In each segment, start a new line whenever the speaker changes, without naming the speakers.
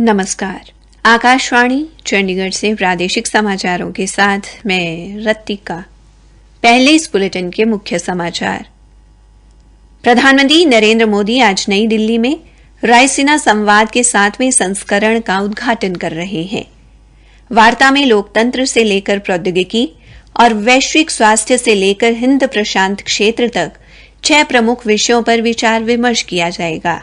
नमस्कार। आकाशवाणी चंडीगढ़ से प्रादेशिक समाचारों के साथ मैं रत्तिका। पहले इस बुलेटिन के मुख्य समाचार। प्रधानमंत्री नरेंद्र मोदी आज नई दिल्ली में रायसीना संवाद के 7वें संस्करण का उद्घाटन कर रहे हैं। वार्ता में लोकतंत्र से लेकर प्रौद्योगिकी और वैश्विक स्वास्थ्य से लेकर हिंद प्रशांत क्षेत्र तक 6 प्रमुख विषयों पर विचार विमर्श किया जाएगा।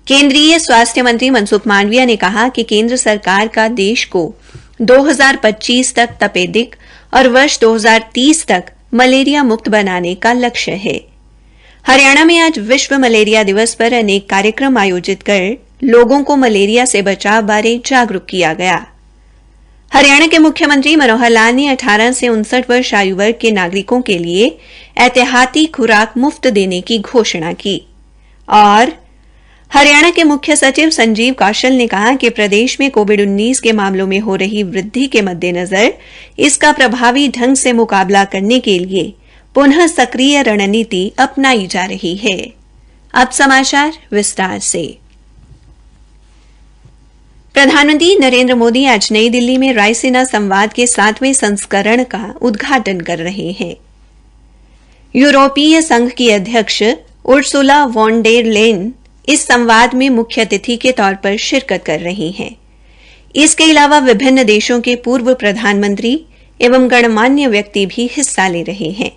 केंद्रीय स्वास्थ्य मंत्री मनसुख मांडविया ने कहा कि केंद्र सरकार का देश को 2025 तक तपेदिक और वर्ष 2030 तक मलेरिया मुक्त बनाने का लक्ष्य है। हरियाणा में आज विश्व मलेरिया दिवस पर अनेक कार्यक्रम आयोजित कर लोगों को मलेरिया से बचाव बारे जागरूक किया गया। हरियाणा के मुख्यमंत्री मनोहर लाल ने 18 से 59 वर्ष आयु वर्ग के नागरिकों के लिए एहतियाती खुराक मुफ्त देने की घोषणा की। और हरियाणा के मुख्य सचिव संजीव कौशल ने कहा कि प्रदेश में कोविड-19 के मामलों में हो रही वृद्धि के मद्देनजर इसका प्रभावी ढंग से मुकाबला करने के लिए पुनः सक्रिय रणनीति अपनाई जा रही है। अब समाचार विस्तार से। प्रधानमंत्री नरेंद्र मोदी आज नई दिल्ली में रायसीना संवाद के 7वें संस्करण का उद्घाटन कर रहे हैं। यूरोपीय संघ की अध्यक्ष उर्सुला वॉन डेर लेन इस संवाद में मुख्य अतिथि के तौर पर शिरकत कर रही हैं। इसके अलावा विभिन्न देशों के पूर्व प्रधानमंत्री एवं गणमान्य व्यक्ति भी हिस्सा ले रहे हैं।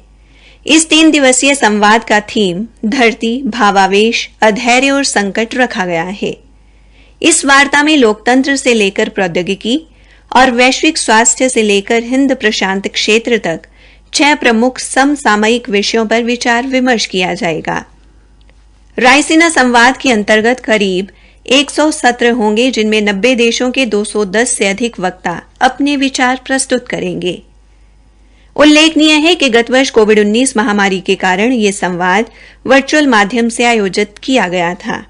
इस 3 दिवसीय संवाद का थीम धरती, भावावेश, अधैर्य और संकट रखा गया है। इस वार्ता में लोकतंत्र से लेकर प्रौद्योगिकी और वैश्विक स्वास्थ्य से लेकर हिंद प्रशांत क्षेत्र तक 6 प्रमुख समसामयिक विषयों पर विचार विमर्श किया जाएगा। रायसीना संवाद के अंतर्गत करीब 100 सत्र होंगे, जिनमें 90 देशों के 210 से अधिक वक्ता अपने विचार प्रस्तुत करेंगे। उल्लेखनीय है कि गत वर्ष कोविड-19 महामारी के कारण यह संवाद वर्चुअल माध्यम से आयोजित किया गया था।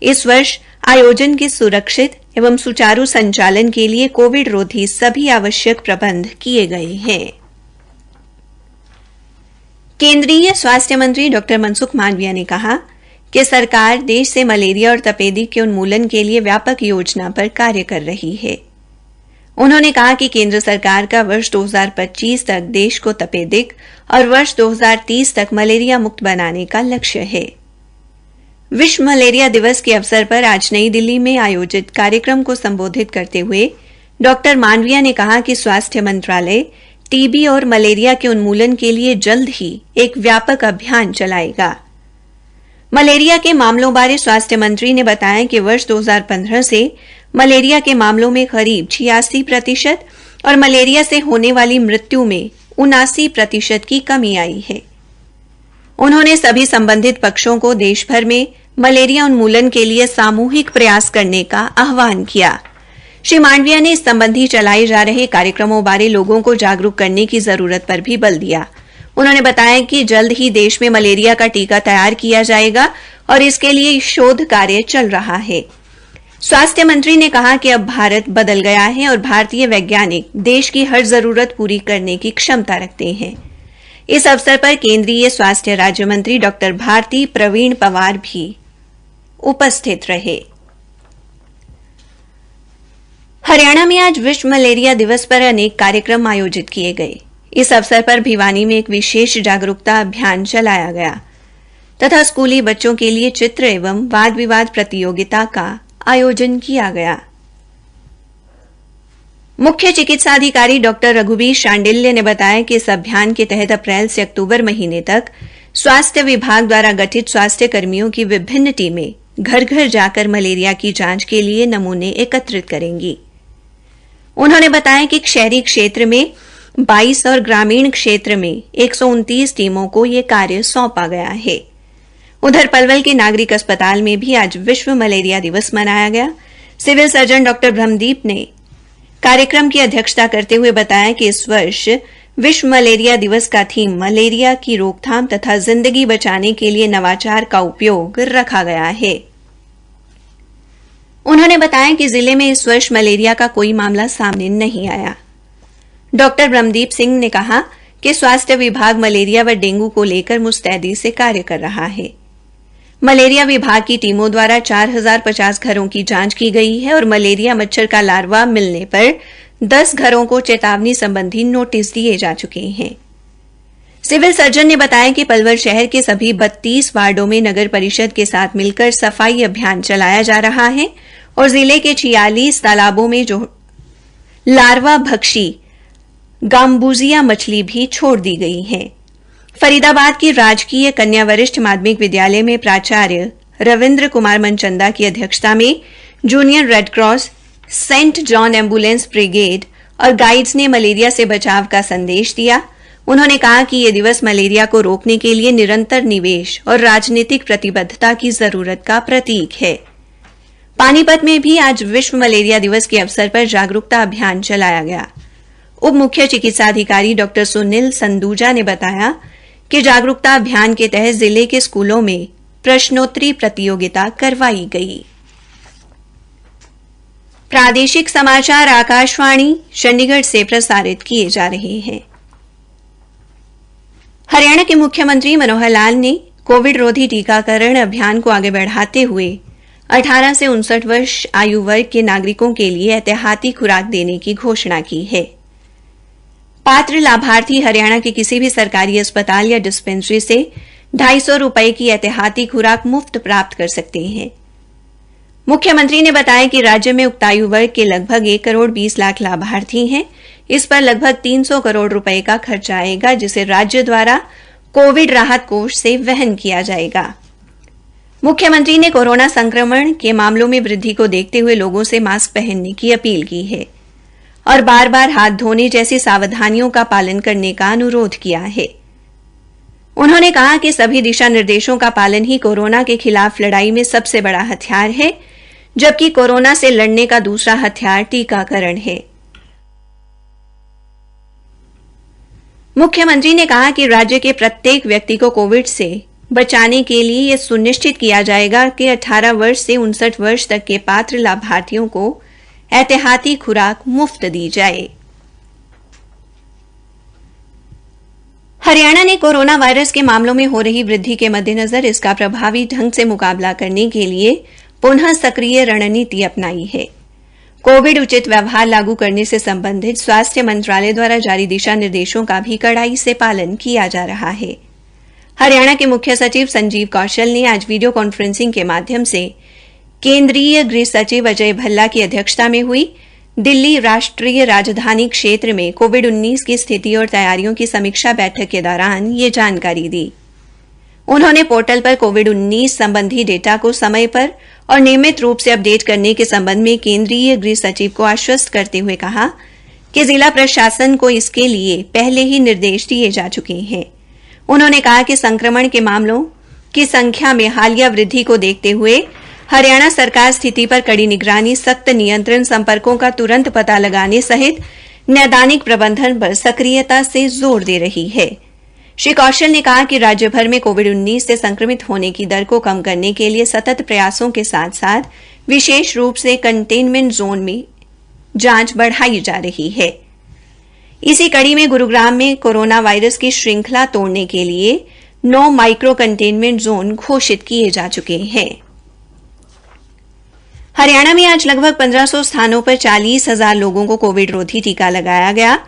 इस वर्ष आयोजन के सुरक्षित एवं सुचारू संचालन के लिए कोविड रोधी सभी आवश्यक प्रबंध किए गए हैं। केंद्रीय स्वास्थ्य मंत्री डॉ मनसुख मांडविया ने कहा कि सरकार देश से मलेरिया और तपेदिक के उन्मूलन के लिए व्यापक योजना पर कार्य कर रही है। उन्होंने कहा कि केंद्र सरकार का वर्ष 2025 तक देश को तपेदिक और वर्ष 2030 तक मलेरिया मुक्त बनाने का लक्ष्य है। विश्व मलेरिया दिवस के अवसर पर आज नई दिल्ली में आयोजित कार्यक्रम को संबोधित करते हुए डॉ मांडविया ने कहा कि स्वास्थ्य मंत्रालय टीबी और मलेरिया के उन्मूलन के लिए जल्द ही एक व्यापक अभियान चलाएगा। मलेरिया के मामलों बारे स्वास्थ्य मंत्री ने बताया कि वर्ष 2015 से मलेरिया के मामलों में करीब 86% और मलेरिया से होने वाली मृत्यु में 79% की कमी आई है। उन्होंने सभी संबंधित पक्षों को देश भर में मलेरिया उन्मूलन के लिए सामूहिक प्रयास करने का आह्वान किया। श्री मांडविया ने इस संबंधी चलाए जा रहे कार्यक्रमों बारे लोगों को जागरूक करने की जरूरत पर भी बल दिया। उन्होंने बताया कि जल्द ही देश में मलेरिया का टीका तैयार किया जाएगा और इसके लिए शोध कार्य चल रहा है। स्वास्थ्य मंत्री ने कहा कि अब भारत बदल गया है और भारतीय वैज्ञानिक देश की हर जरूरत पूरी करने की क्षमता रखते हैं। इस अवसर पर केंद्रीय स्वास्थ्य राज्य मंत्री डॉ भारती प्रवीण पवार भी उपस्थित रहे। हरियाणा में आज विश्व मलेरिया दिवस पर अनेक कार्यक्रम आयोजित किए गए। इस अवसर पर भिवानी में एक विशेष जागरूकता अभियान चलाया गया तथा स्कूली बच्चों के लिए चित्र एवं वाद विवाद प्रतियोगिता का आयोजन किया गया। मुख्य चिकित्सा अधिकारी डॉ रघुवीर शांडिल्य ने बताया कि इस अभियान के तहत अप्रैल से अक्टूबर महीने तक स्वास्थ्य विभाग द्वारा गठित स्वास्थ्य कर्मियों की विभिन्न टीमें घर घर जाकर मलेरिया की जांच के लिए नमूने एकत्रित करेंगी। उन्होंने बताया कि शहरी क्षेत्र में 22 और ग्रामीण क्षेत्र में 129 टीमों को यह कार्य सौंपा गया है। उधर पलवल के नागरिक अस्पताल में भी आज विश्व मलेरिया दिवस मनाया गया। सिविल सर्जन डॉ ब्रह्मदीप ने कार्यक्रम की अध्यक्षता करते हुए बताया कि इस वर्ष विश्व मलेरिया दिवस का थीम मलेरिया की रोकथाम तथा जिंदगी बचाने के लिए नवाचार का उपयोग रखा गया है। उन्होंने बताया कि जिले में इस वर्ष मलेरिया का कोई मामला सामने नहीं आया। डॉक्टर ब्रह्मदीप सिंह ने कहा कि स्वास्थ्य विभाग मलेरिया व डेंगू को लेकर मुस्तैदी से कार्य कर रहा है। मलेरिया विभाग की टीमों द्वारा 4050 घरों की जांच की गई है और मलेरिया मच्छर का लार्वा मिलने पर 10 घरों को चेतावनी संबंधी नोटिस दिए जा चुके हैं। सिविल सर्जन ने बताया कि पलवल शहर के सभी 32 वार्डों में नगर परिषद के साथ मिलकर सफाई अभियान चलाया जा रहा है और जिले के 46 तालाबों में जो लार्वा भक्षी गांबूजिया मछली भी छोड़ दी गई है। फरीदाबाद की राजकीय कन्या वरिष्ठ माध्यमिक विद्यालय में प्राचार्य रविंद्र कुमार मनचंदा की अध्यक्षता में junior red cross, saint John ambulance brigade और गाइड्स ने मलेरिया से बचाव का संदेश दिया। उन्होंने कहा कि यह दिवस मलेरिया को रोकने के लिए निरंतर निवेश और राजनीतिक प्रतिबद्धता की जरूरत का प्रतीक है। पानीपत में भी आज विश्व मलेरिया दिवस के अवसर पर जागरूकता अभियान चलाया गया। उप मुख्य चिकित्सा अधिकारी डॉ सुनील संदूजा ने बताया कि जागरूकता अभियान के तहत जिले के स्कूलों में प्रश्नोत्तरी प्रतियोगिता करवाई गई। प्रादेशिक समाचार आकाशवाणी चंडीगढ़ से प्रसारित किए जा रहे हैं। हरियाणा के मुख्यमंत्री मनोहर लाल ने कोविड रोधी टीकाकरण अभियान को आगे बढ़ाते हुए 18 से 59 वर्ष आयु वर्ग के नागरिकों के लिए एहतियाती खुराक देने की घोषणा की है। पात्र लाभार्थी हरियाणा के किसी भी सरकारी अस्पताल या डिस्पेंसरी से 250 रुपए की एहतियाती खुराक मुफ्त प्राप्त कर सकते हैं। मुख्यमंत्री ने बताया कि राज्य में उक्त आयु वर्ग के लगभग 1 करोड़ 20 लाख लाभार्थी हैं। इस पर लगभग 300 करोड़ रुपए का खर्च आएगा, जिसे राज्य द्वारा कोविड राहत कोष से वहन किया जाएगा। मुख्यमंत्री ने कोरोना संक्रमण के मामलों में वृद्धि को देखते हुए लोगों से मास्क पहनने की अपील की है और बार-बार हाथ धोने जैसी सावधानियों का पालन करने का अनुरोध किया है। उन्होंने कहा कि सभी दिशा निर्देशों का पालन ही कोरोना के खिलाफ लड़ाई में सबसे बड़ा हथियार है, जबकि कोरोना से लड़ने का दूसरा हथियार टीकाकरण है। मुख्यमंत्री ने कहा कि राज्य के प्रत्येक व्यक्ति को कोविड से बचाने के लिए यह सुनिश्चित किया जाएगा कि 18 वर्ष से 59 वर्ष तक के पात्र लाभार्थियों को एहतियाती खुराक मुफ्त दी जाए। हरियाणा ने कोरोना वायरस के मामलों में हो रही वृद्धि के मद्देनजर इसका प्रभावी ढंग से मुकाबला करने के लिए पुनः सक्रिय रणनीति अपनाई है। कोविड उचित व्यवहार लागू करने से संबंधित स्वास्थ्य मंत्रालय द्वारा जारी दिशा निर्देशों का भी कड़ाई से पालन किया जा रहा है। हरियाणा के मुख्य सचिव संजीव कौशल ने आज वीडियो कॉन्फ्रेंसिंग के माध्यम से केंद्रीय गृह सचिव अजय भल्ला की अध्यक्षता में हुई दिल्ली राष्ट्रीय राजधानी क्षेत्र में कोविड-19 की स्थिति और तैयारियों की समीक्षा बैठक के दौरान ये जानकारी दी। उन्होंने पोर्टल पर कोविड-19 संबंधी डेटा को समय पर और नियमित रूप से अपडेट करने के संबंध में केंद्रीय गृह सचिव को आश्वस्त करते हुए कहा कि जिला प्रशासन को इसके लिए पहले ही निर्देश दिए जा चुके हैं। उन्होंने कहा कि संक्रमण के मामलों की संख्या में हालिया वृद्धि को देखते हुए हरियाणा सरकार स्थिति पर कड़ी निगरानी, सख्त नियंत्रण, संपर्कों का तुरंत पता लगाने सहित नैदानिक प्रबंधन पर सक्रियता से जोर दे रही है। श्री कौशल ने कहा कि राज्य भर में कोविड-19 से संक्रमित होने की दर को कम करने के लिए सतत प्रयासों के साथ-साथ विशेष रूप से कंटेनमेंट जोन में जांच बढ़ाई जा रही है। इसी कड़ी में गुरुग्राम में कोरोना वायरस की श्रृंखला तोड़ने के लिए 9 माइक्रो कंटेनमेंट जोन घोषित किए जा चुके हैं। हरियाणा में आज लगभग 1500 स्थानों पर 40,000 लोगों को कोविड रोधी टीका लगाया गया।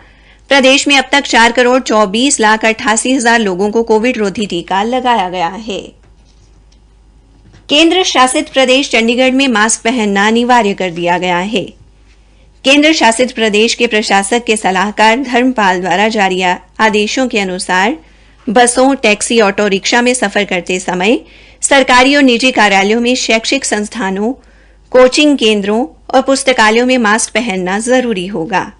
प्रदेश में अब तक 4 करोड़ 24 लाख 88,000 लोगों को कोविड रोधी टीका लगाया गया है। केंद्र शासित प्रदेश चंडीगढ़ में मास्क पहनना अनिवार्य कर दिया गया है। केंद्र शासित प्रदेश के प्रशासक के सलाहकार धर्मपाल द्वारा जारी आदेशों के अनुसार बसों, टैक्सी, ऑटो रिक्शा में सफर करते समय सरकारी और निजी कार्यालयों में, शैक्षिक संस्थानों, कोचिंग केंद्रों और पुस्तकालयों में मास्क पहनना जरूरी होगा।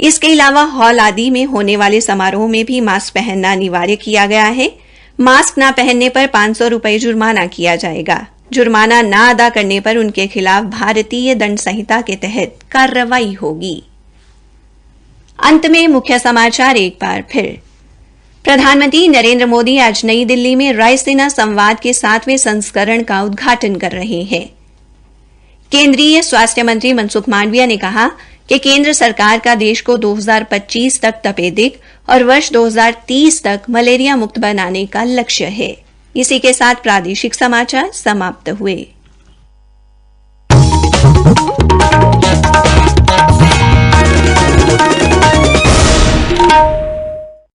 इसके अलावा हॉल आदि में होने वाले समारोह में भी मास्क पहनना अनिवार्य किया गया है। मास्क न पहनने पर 500 रुपए जुर्माना किया जाएगा। जुर्माना न अदा करने पर उनके खिलाफ भारतीय दंड संहिता के तहत कार्रवाई होगी। अंत में मुख्य समाचार एक बार फिर। प्रधानमंत्री नरेंद्र मोदी आज नई दिल्ली में रायसीना संवाद के 7वें संस्करण का उद्घाटन कर रहे हैं। केंद्रीय स्वास्थ्य मंत्री मनसुख मांडविया ने कहा कि केंद्र सरकार का देश को 2025 तक तपेदिक और वर्ष 2030 तक मलेरिया मुक्त बनाने का लक्ष्य है। इसी के साथ प्रादेशिक समाचार समाप्त हुए।